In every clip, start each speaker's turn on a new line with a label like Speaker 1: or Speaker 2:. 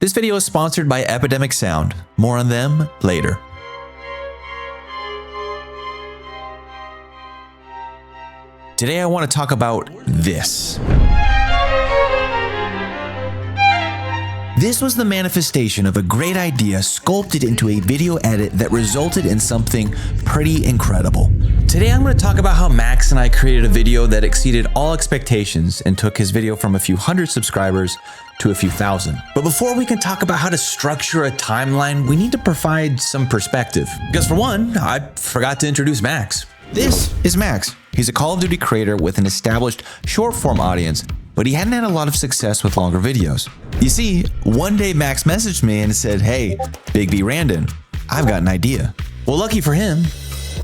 Speaker 1: This video is sponsored by Epidemic Sound. More on them later. Today I want to talk about this. This was the manifestation of a great idea sculpted into a video edit that resulted in something pretty incredible. Today I'm going to talk about how Max and I created a video that exceeded all expectations and took his video from a few hundred subscribers to a few thousand. But before we can talk about how to structure a timeline, we need to provide some perspective. Because for one, I forgot to introduce Max. This is Max. He's a Call of Duty creator with an established short-form audience, but he hadn't had a lot of success with longer videos. You see, one day Max messaged me and said, "Hey, Big B Randon, I've got an idea." Well, lucky for him,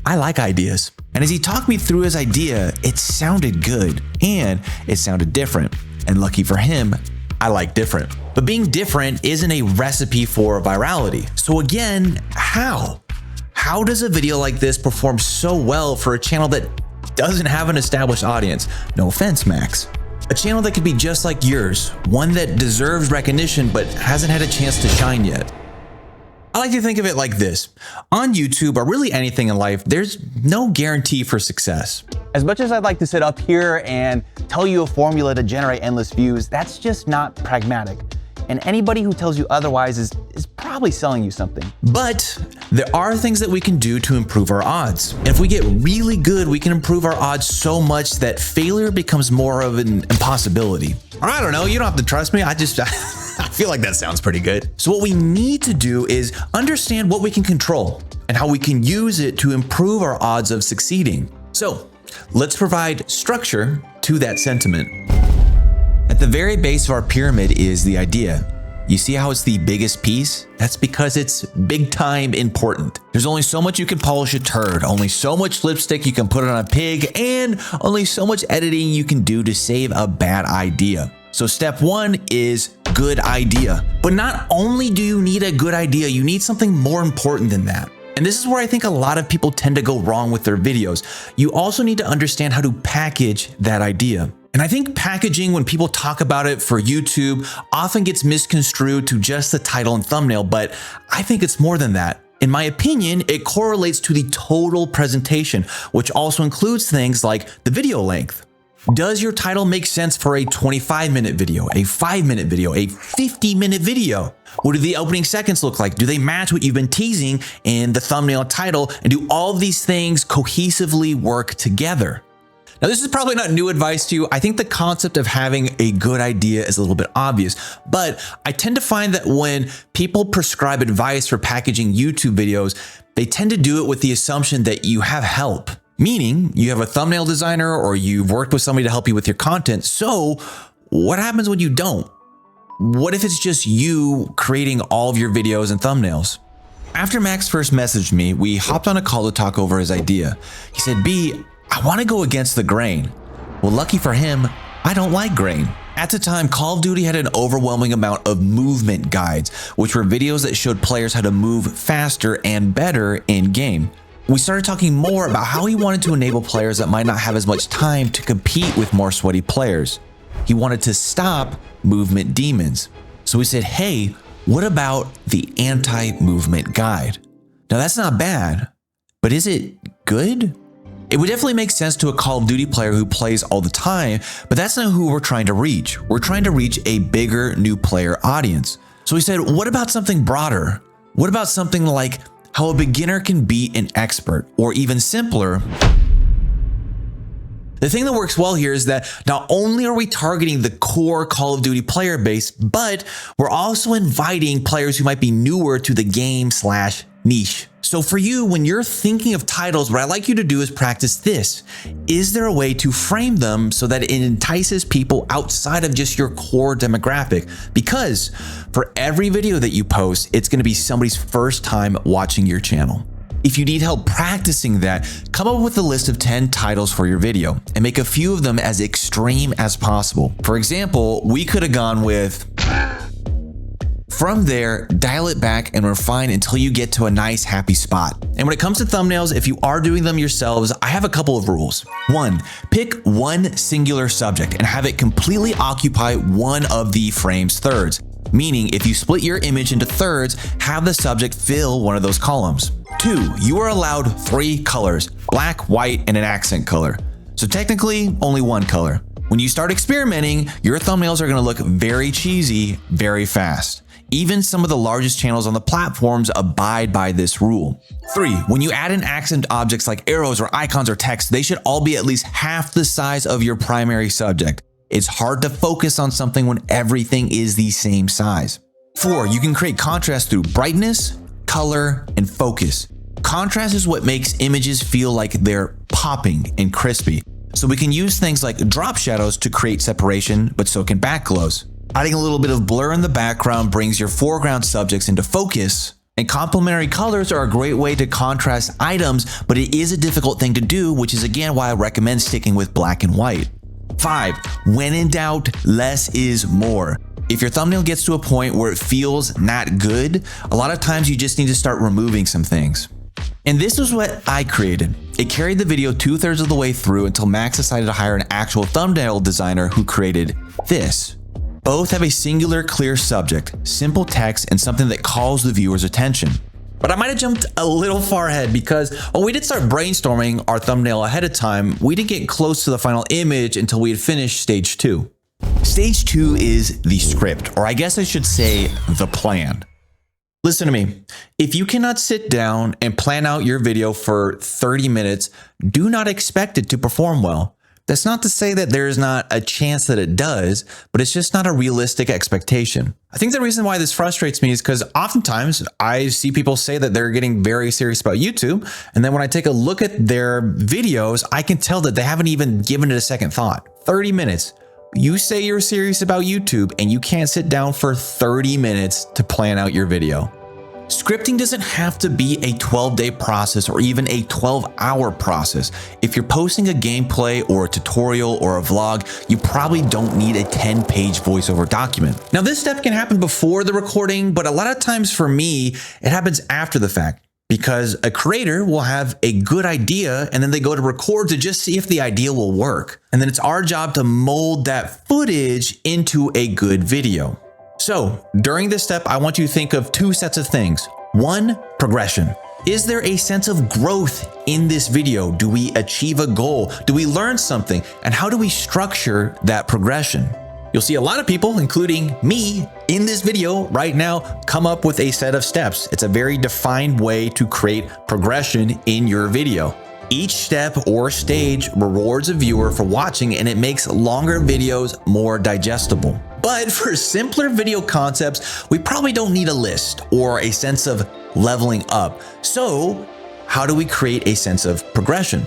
Speaker 1: I like ideas. And as he talked me through his idea, it sounded good and it sounded different. And lucky for him, I like different. But being different isn't a recipe for virality. So again, how? How does a video like this perform so well for a channel that doesn't have an established audience? No offense, Max. A channel that could be just like yours, one that deserves recognition but hasn't had a chance to shine yet. I like to think of it like this. On YouTube, or really anything in life, there's no guarantee for success.
Speaker 2: As much as I'd like to sit up here and tell you a formula to generate endless views, that's just not pragmatic. And anybody who tells you otherwise is probably selling you something.
Speaker 1: But there are things that we can do to improve our odds. And if we get really good, we can improve our odds so much that failure becomes more of an impossibility. Or I don't know, you don't have to trust me. I feel like that sounds pretty good. So what we need to do is understand what we can control and how we can use it to improve our odds of succeeding. So let's provide structure to that sentiment. At the very base of our pyramid is the idea. You see how it's the biggest piece? That's because it's big time important. There's only so much you can polish a turd, only so much lipstick you can put on a pig, and only so much editing you can do to save a bad idea. So step one is good idea. But not only do you need a good idea, you need something more important than that. And this is where I think a lot of people tend to go wrong with their videos. You also need to understand how to package that idea. And I think packaging, when people talk about it for YouTube, often gets misconstrued to just the title and thumbnail, but I think it's more than that. In my opinion, it correlates to the total presentation, which also includes things like the video length. Does your title make sense for a 25-minute video, a 5-minute video, a 50-minute video? What do the opening seconds look like? Do they match what you've been teasing in the thumbnail title? And do all of these things cohesively work together? Now, this is probably not new advice to you. I think the concept of having a good idea is a little bit obvious, but I tend to find that when people prescribe advice for packaging YouTube videos, they tend to do it with the assumption that you have help, meaning you have a thumbnail designer or you've worked with somebody to help you with your content. So what happens when you don't? What if it's just you creating all of your videos and thumbnails? After Max first messaged me, we hopped on a call to talk over his idea. He said, "B, I want to go against the grain." Well, lucky for him, I don't like grain. At the time, Call of Duty had an overwhelming amount of movement guides, which were videos that showed players how to move faster and better in game. We started talking more about how he wanted to enable players that might not have as much time to compete with more sweaty players. He wanted to stop movement demons. So we said, "Hey, what about the anti-movement guide?" Now that's not bad, but is it good? It would definitely make sense to a Call of Duty player who plays all the time, but that's not who we're trying to reach. We're trying to reach a bigger new player audience. So we said, what about something broader? What about something like how a beginner can beat an expert, or even simpler? The thing that works well here is that not only are we targeting the core Call of Duty player base, but we're also inviting players who might be newer to the game/niche. So for you, when you're thinking of titles, what I like you to do is practice this. Is there a way to frame them so that it entices people outside of just your core demographic? Because for every video that you post, it's going to be somebody's first time watching your channel. If you need help practicing that, come up with a list of 10 titles for your video and make a few of them as extreme as possible. For example, we could have gone with... From there, dial it back and refine until you get to a nice, happy spot. And when it comes to thumbnails, if you are doing them yourselves, I have a couple of rules. 1, pick one singular subject and have it completely occupy one of the frame's thirds. meaning if you split your image into thirds, have the subject fill one of those columns. 2, you are allowed 3 colors, black, white, and an accent color. So technically, only 1 color. When you start experimenting, your thumbnails are gonna look very cheesy very fast. Even some of the largest channels on the platforms abide by this rule. 3, when you add in accent objects like arrows or icons or text, they should all be at least half the size of your primary subject. It's hard to focus on something when everything is the same size. 4, you can create contrast through brightness, color, and focus. Contrast is what makes images feel like they're popping and crispy. So we can use things like drop shadows to create separation, but so can backglows. Adding a little bit of blur in the background brings your foreground subjects into focus. And complementary colors are a great way to contrast items, but it is a difficult thing to do, which is again why I recommend sticking with black and white. 5, when in doubt, less is more. If your thumbnail gets to a point where it feels not good, a lot of times you just need to start removing some things. And this is what I created. It carried the video 2/3 of the way through until Max decided to hire an actual thumbnail designer who created this. Both have a singular, clear subject, simple text, and something that calls the viewer's attention. But I might have jumped a little far ahead because when we did start brainstorming our thumbnail ahead of time, we didn't get close to the final image until we had finished stage 2. Stage 2 is the script, or I guess I should say the plan. Listen to me. If you cannot sit down and plan out your video for 30 minutes, do not expect it to perform well. That's not to say that there's not a chance that it does, but it's just not a realistic expectation. I think the reason why this frustrates me is because oftentimes I see people say that they're getting very serious about YouTube, and then when I take a look at their videos, I can tell that they haven't even given it a second thought. 30 minutes. You say you're serious about YouTube and you can't sit down for 30 minutes to plan out your video. Scripting doesn't have to be a 12-day process or even a 12-hour process. If you're posting a gameplay or a tutorial or a vlog, you probably don't need a 10-page voiceover document. Now, this step can happen before the recording, but a lot of times for me, it happens after the fact because a creator will have a good idea and then they go to record to just see if the idea will work. And then it's our job to mold that footage into a good video. So during this step, I want you to think of 2 sets of things. 1, progression. Is there a sense of growth in this video? Do we achieve a goal? Do we learn something? And how do we structure that progression? You'll see a lot of people, including me, in this video right now, come up with a set of steps. It's a very defined way to create progression in your video. Each step or stage rewards a viewer for watching, and it makes longer videos more digestible. But for simpler video concepts, we probably don't need a list or a sense of leveling up. So how do we create a sense of progression?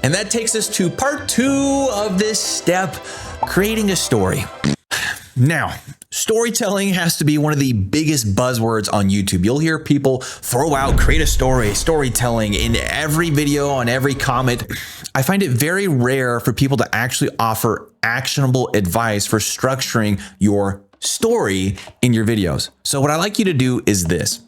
Speaker 1: And that takes us to part 2 of this step, creating a story. Now, storytelling has to be one of the biggest buzzwords on YouTube. You'll hear people throw out, create a story, storytelling in every video, on every comment. I find it very rare for people to actually offer actionable advice for structuring your story in your videos. So what I'd like you to do is this.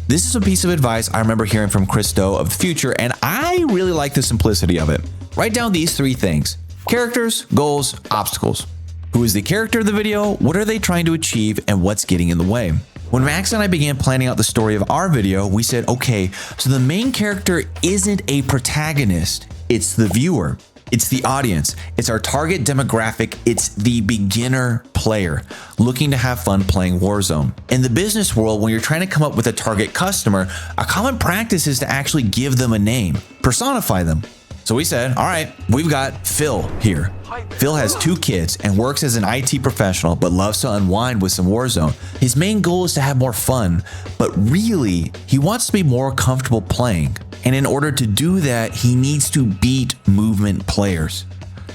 Speaker 1: This is a piece of advice I remember hearing from Christo of the future, and I really like the simplicity of it. Write down these 3 things: characters, goals, obstacles. Who is the character of the video? What are they trying to achieve? And what's getting in the way? When Max and I began planning out the story of our video, we said, okay, so the main character isn't a protagonist, it's the viewer. It's the audience. It's our target demographic. It's the beginner player looking to have fun playing Warzone. In the business world, when you're trying to come up with a target customer, a common practice is to actually give them a name, personify them. So we said, all right, we've got Phil here. Phil has 2 kids and works as an IT professional, but loves to unwind with some Warzone. His main goal is to have more fun, but really, he wants to be more comfortable playing. And in order to do that, he needs to beat movement players.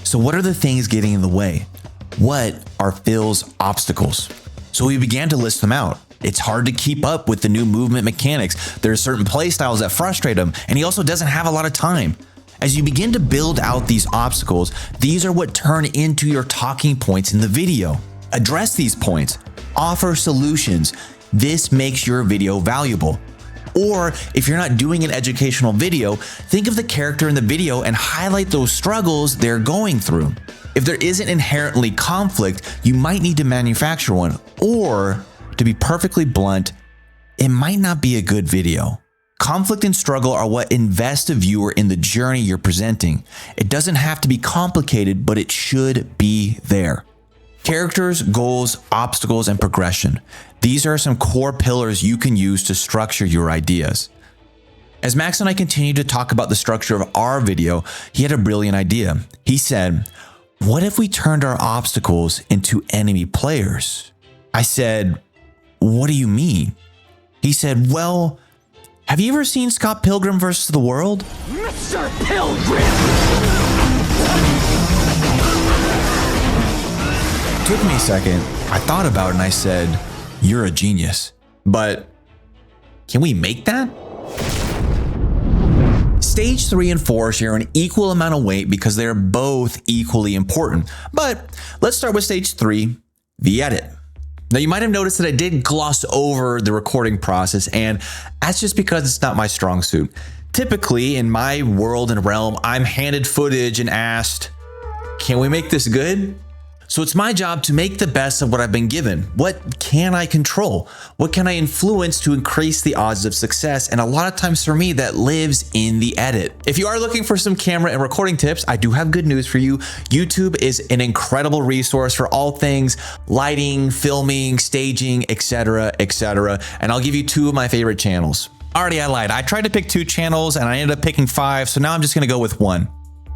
Speaker 1: So what are the things getting in the way? What are Phil's obstacles? So we began to list them out. It's hard to keep up with the new movement mechanics. There are certain play styles that frustrate him, and he also doesn't have a lot of time. As you begin to build out these obstacles, these are what turn into your talking points in the video. Address these points, offer solutions. This makes your video valuable. Or if you're not doing an educational video, think of the character in the video and highlight those struggles they're going through. If there isn't inherently conflict, you might need to manufacture one or To be perfectly blunt, it might not be a good video. Conflict and struggle are what invest a viewer in the journey you're presenting. It doesn't have to be complicated, but it should be there. Characters, goals, obstacles, and progression. These are some core pillars you can use to structure your ideas. As Max and I continued to talk about the structure of our video, he had a brilliant idea. He said, "What if we turned our obstacles into enemy players?" I said, "What do you mean?" He said, "Well, have you ever seen Scott Pilgrim vs. the World?"
Speaker 3: Mr. Pilgrim!
Speaker 1: Took me a second. I thought about it and I said, "You're a genius. But can we make that?" Stage 3 and 4 share an equal amount of weight because they are both equally important. But let's start with stage 3, the edit. Now, you might have noticed that I did gloss over the recording process, and that's just because it's not my strong suit. Typically, in my world and realm, I'm handed footage and asked, "Can we make this good?" So it's my job to make the best of what I've been given. What can I control? What can I influence to increase the odds of success? And a lot of times for me, that lives in the edit. If you are looking for some camera and recording tips, I do have good news for you. YouTube is an incredible resource for all things lighting, filming, staging, etc., etc. And I'll give you 2 of my favorite channels. Already, I lied. I tried to pick 2 channels and I ended up picking 5, so now I'm just gonna go with 1.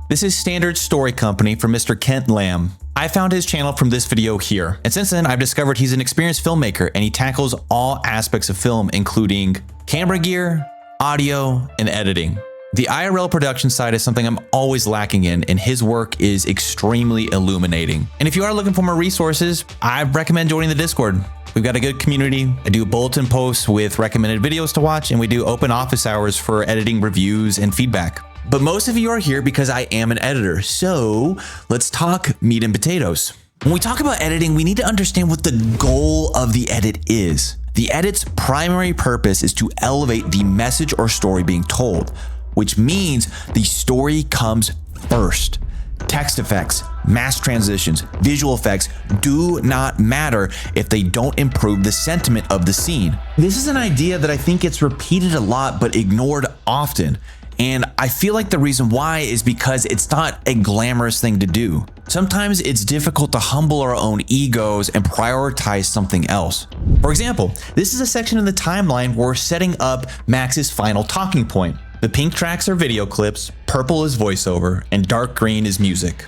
Speaker 1: This is Standard Story Company from Mr. Kent Lamb. I found his channel from this video here, and since then I've discovered he's an experienced filmmaker and he tackles all aspects of film, including camera gear, audio, and editing. The IRL production side is something I'm always lacking in, and his work is extremely illuminating. And if you are looking for more resources, I recommend joining the Discord. We've got a good community. I do bulletin posts with recommended videos to watch, and we do open office hours for editing reviews and feedback. But most of you are here because I am an editor, so let's talk meat and potatoes. When we talk about editing, we need to understand what the goal of the edit is. The edit's primary purpose is to elevate the message or story being told, which means the story comes first. Text effects, mass transitions, visual effects do not matter if they don't improve the sentiment of the scene. This is an idea that I think gets repeated a lot but ignored often. And I feel like the reason why is because it's not a glamorous thing to do. Sometimes it's difficult to humble our own egos and prioritize something else. For example, this is a section in the timeline where we're setting up Max's final talking point. The pink tracks are video clips, purple is voiceover, and dark green is music.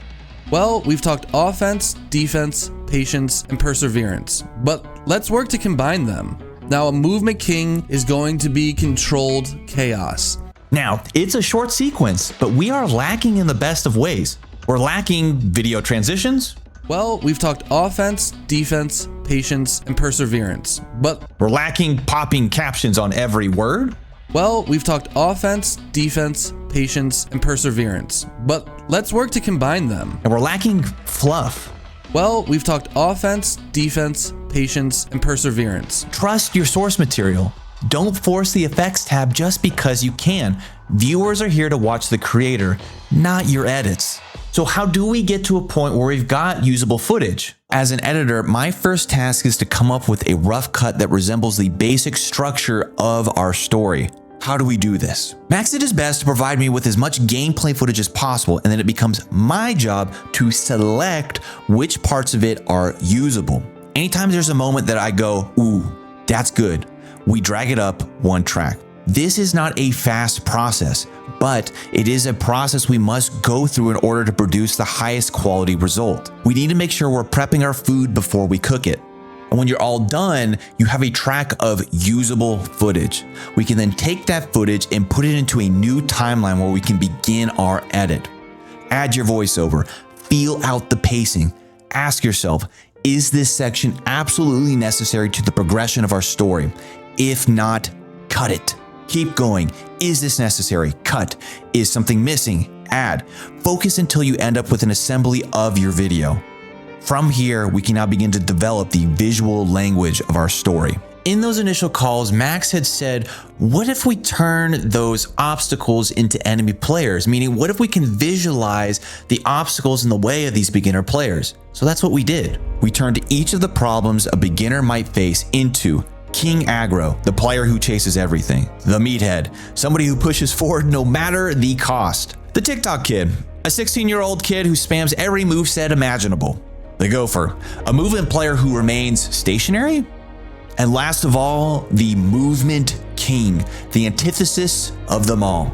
Speaker 4: Well, we've talked offense, defense, patience, and perseverance, but let's work to combine them. Now, a movement king is going to be controlled chaos.
Speaker 1: Now, it's a short sequence, but we are lacking in the best of ways. We're lacking video transitions.
Speaker 4: Well, we've talked offense, defense, patience, and perseverance, but
Speaker 1: we're lacking popping captions on every word.
Speaker 4: Well, we've talked offense, defense, patience, and perseverance, but let's work to combine them.
Speaker 1: And we're lacking fluff.
Speaker 4: Well, we've talked offense, defense, patience, and perseverance.
Speaker 1: Trust your source material. Don't force the effects tab just because you can. Viewers are here to watch the creator, not your edits. So how do we get to a point where we've got usable footage? As an editor, my first task is to come up with a rough cut that resembles the basic structure of our story. How do we do this? Max did his best to provide me with as much gameplay footage as possible, and then it becomes my job to select which parts of it are usable. Anytime there's a moment that I go, ooh, that's good, we drag it up 1 track. This is not a fast process, but it is a process we must go through in order to produce the highest quality result. We need to make sure we're prepping our food before we cook it. And when you're all done, you have a track of usable footage. We can then take that footage and put it into a new timeline where we can begin our edit. Add your voiceover, feel out the pacing, ask yourself, is this section absolutely necessary to the progression of our story? If not, cut it. Keep going. Is this necessary? Cut. Is something missing? Add. Focus until you end up with an assembly of your video. From here, we can now begin to develop the visual language of our story. In those initial calls, Max had said, what if we turn those obstacles into enemy players? Meaning, what if we can visualize the obstacles in the way of these beginner players? So that's what we did. We turned each of the problems a beginner might face into King Aggro, the player who chases everything. The Meathead, somebody who pushes forward no matter the cost. The TikTok Kid, a 16-year-old kid who spams every moveset imaginable. The Gopher, a movement player who remains stationary. And last of all, the Movement King, the antithesis of them all.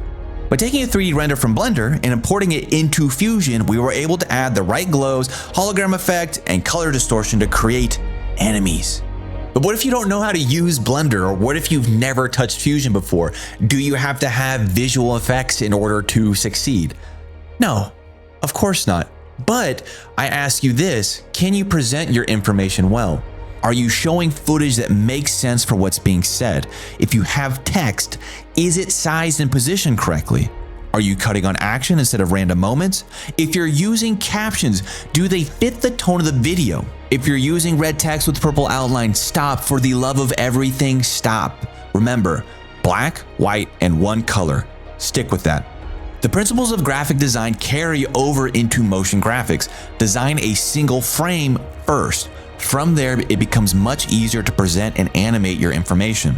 Speaker 1: By taking a 3D render from Blender and importing it into Fusion, we were able to add the right glows, hologram effect, and color distortion to create enemies. But what if you don't know how to use Blender, or what if you've never touched Fusion before? Do you have to have visual effects in order to succeed? No, of course not. But I ask you this, can you present your information well? Are you showing footage that makes sense for what's being said? If you have text, is it sized and positioned correctly? Are you cutting on action instead of random moments? If you're using captions, do they fit the tone of the video? If you're using red text with purple outline, stop. For the love of everything, stop. Remember, black, white, and one color. Stick with that. The principles of graphic design carry over into motion graphics. Design a single frame first. From there, it becomes much easier to present and animate your information.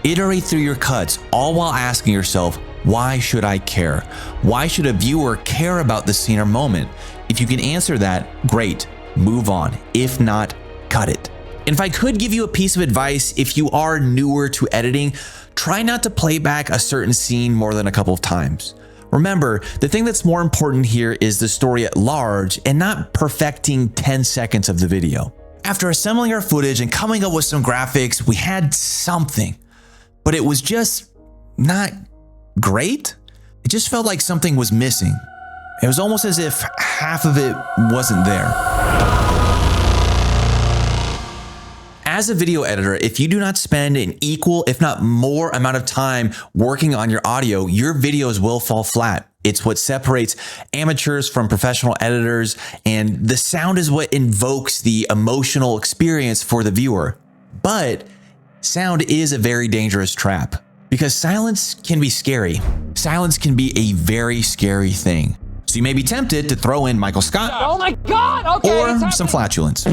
Speaker 1: Iterate through your cuts, all while asking yourself, why should I care? Why should a viewer care about the scene or moment? If you can answer that, great, move on. If not, cut it. And if I could give you a piece of advice, if you are newer to editing, try not to play back a certain scene more than a couple of times. Remember, the thing that's more important here is the story at large and not perfecting 10 seconds of the video. After assembling our footage and coming up with some graphics, we had something, but it was just not great. It just felt like something was missing. It was almost as if half of it wasn't there. As a video editor, if you do not spend an equal, if not more amount of time working on your audio, your videos will fall flat. It's what separates amateurs from professional editors, and the sound is what invokes the emotional experience for the viewer. But sound is a very dangerous trap because silence can be scary. Silence can be a very scary thing. So you may be tempted to throw in Michael Scott.
Speaker 3: Oh my God! Okay,
Speaker 1: Or some flatulence.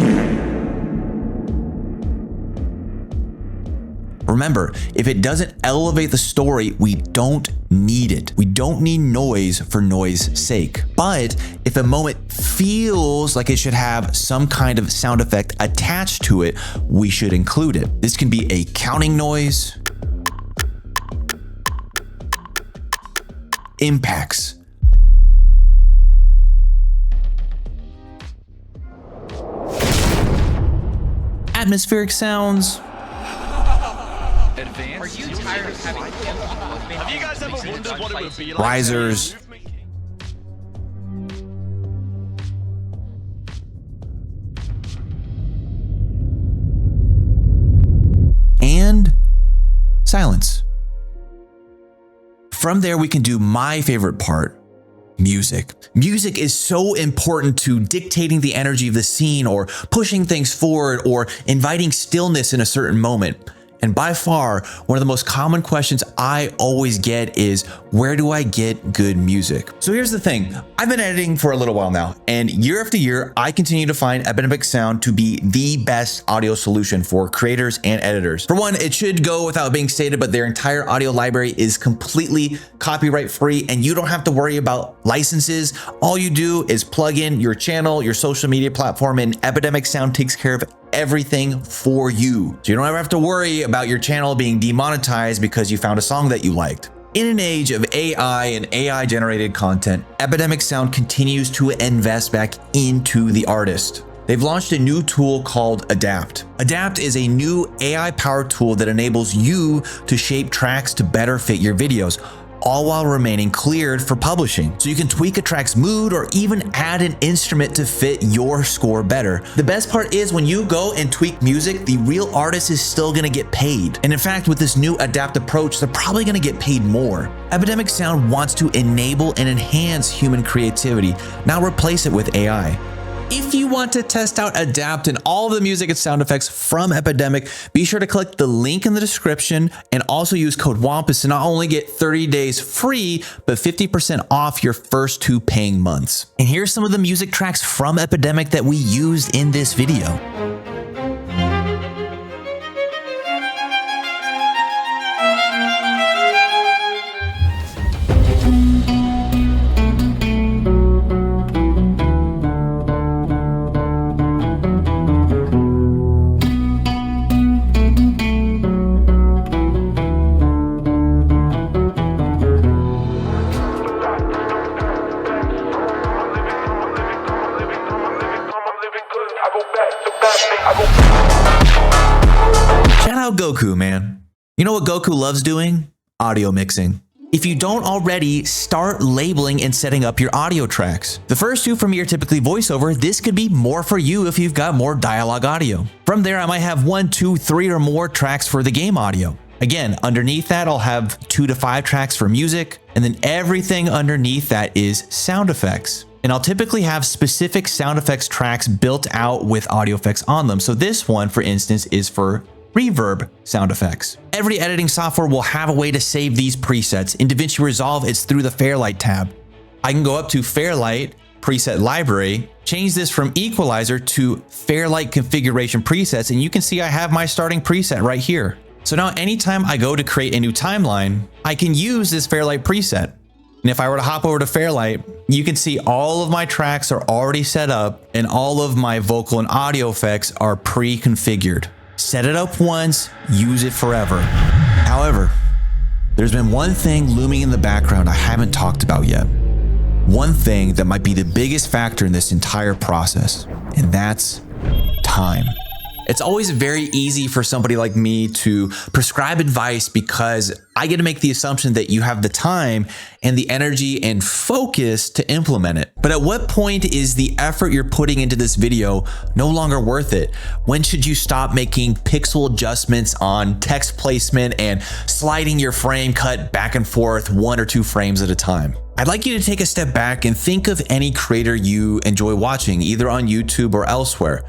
Speaker 1: Remember, if it doesn't elevate the story, we don't need it. We don't need noise for noise sake. But if a moment feels like it should have some kind of sound effect attached to it, we should include it. This can be a counting noise, impacts, atmospheric sounds,
Speaker 5: Are you tired of having Have you guys ever wondered what it would be like?
Speaker 1: risers, and silence. From there, we can do my favorite part, music. Music is so important to dictating the energy of the scene or pushing things forward or inviting stillness in a certain moment. And by far, one of the most common questions I always get is, where do I get good music? So here's the thing. I've been editing for a little while now, and year after year, I continue to find Epidemic Sound to be the best audio solution for creators and editors. For one, it should go without being stated, but their entire audio library is completely copyright free, and you don't have to worry about licenses. All you do is plug in your channel, your social media platform, and Epidemic Sound takes care of everything for you. So you don't ever have to worry about your channel being demonetized because you found a song that you liked. In an age of AI and AI generated content, Epidemic Sound continues to invest back into the artist. They've launched a new tool called Adapt. Adapt is a new AI powered tool that enables you to shape tracks to better fit your videos, all while remaining cleared for publishing. So you can tweak a track's mood or even add an instrument to fit your score better. The best part is when you go and tweak music, the real artist is still gonna get paid. And in fact, with this new Adapt approach, they're probably gonna get paid more. Epidemic Sound wants to enable and enhance human creativity, not replace it with AI. If you want to test out, adapt, and all the music and sound effects from Epidemic, be sure to click the link in the description and also use code Wampus to not only get 30 days free, but 50% off your first 2 paying months. And here's some of the music tracks from Epidemic that we used in this video. Shout out Goku, man. You know what Goku loves doing? Audio mixing. If you don't already, start labeling and setting up your audio tracks. The first 2 from me are typically voiceover. This could be more for you if you've got more dialogue audio. From there, I might have 1, 2, 3 or more tracks for the game audio. Again, underneath that, I'll have 2 to 5 tracks for music, and then everything underneath that is sound effects. And I'll typically have specific sound effects tracks built out with audio effects on them. So this one, for instance, is for reverb sound effects. Every editing software will have a way to save these presets. In DaVinci Resolve, it's through the Fairlight tab. I can go up to Fairlight, preset library, change this from equalizer to Fairlight configuration presets, and you can see I have my starting preset right here. So now anytime I go to create a new timeline, I can use this Fairlight preset. And if I were to hop over to Fairlight, you can see all of my tracks are already set up and all of my vocal and audio effects are pre-configured. Set it up once, use it forever. However, there's been one thing looming in the background I haven't talked about yet. One thing that might be the biggest factor in this entire process, and that's time. It's always very easy for somebody like me to prescribe advice because I get to make the assumption that you have the time and the energy and focus to implement it. But at what point is the effort you're putting into this video no longer worth it? When should you stop making pixel adjustments on text placement and sliding your frame cut back and forth 1 or 2 frames at a time? I'd like you to take a step back and think of any creator you enjoy watching, either on YouTube or elsewhere.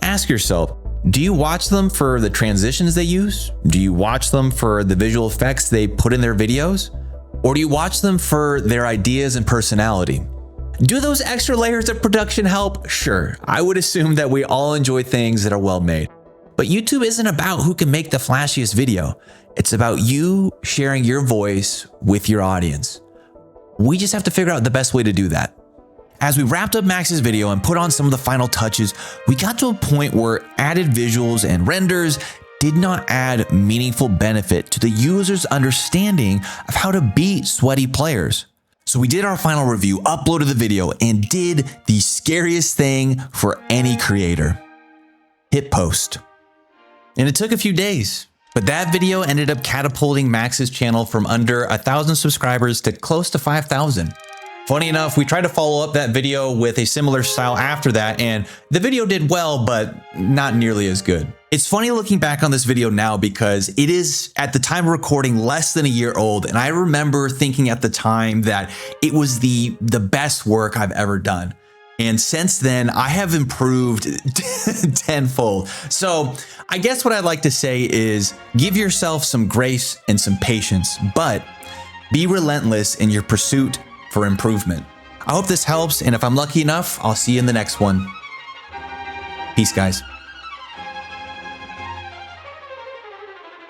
Speaker 1: Ask yourself, do you watch them for the transitions they use? Do you watch them for the visual effects they put in their videos? Or do you watch them for their ideas and personality? Do those extra layers of production help? Sure, I would assume that we all enjoy things that are well made. But YouTube isn't about who can make the flashiest video. It's about you sharing your voice with your audience. We just have to figure out the best way to do that. As we wrapped up Max's video and put on some of the final touches, we got to a point where added visuals and renders did not add meaningful benefit to the user's understanding of how to beat sweaty players. So we did our final review, uploaded the video, and did the scariest thing for any creator. Hit post. And it took a few days, but that video ended up catapulting Max's channel from under 1,000 subscribers to close to 5,000. Funny enough, we tried to follow up that video with a similar style after that, and the video did well, but not nearly as good. It's funny looking back on this video now because it is, at the time of recording, less than a year old, and I remember thinking at the time that it was the best work I've ever done. And since then, I have improved tenfold. So I guess what I'd like to say is give yourself some grace and some patience, but be relentless in your pursuit for improvement. I hope this helps, and if I'm lucky enough, I'll see you in the next one. Peace, guys.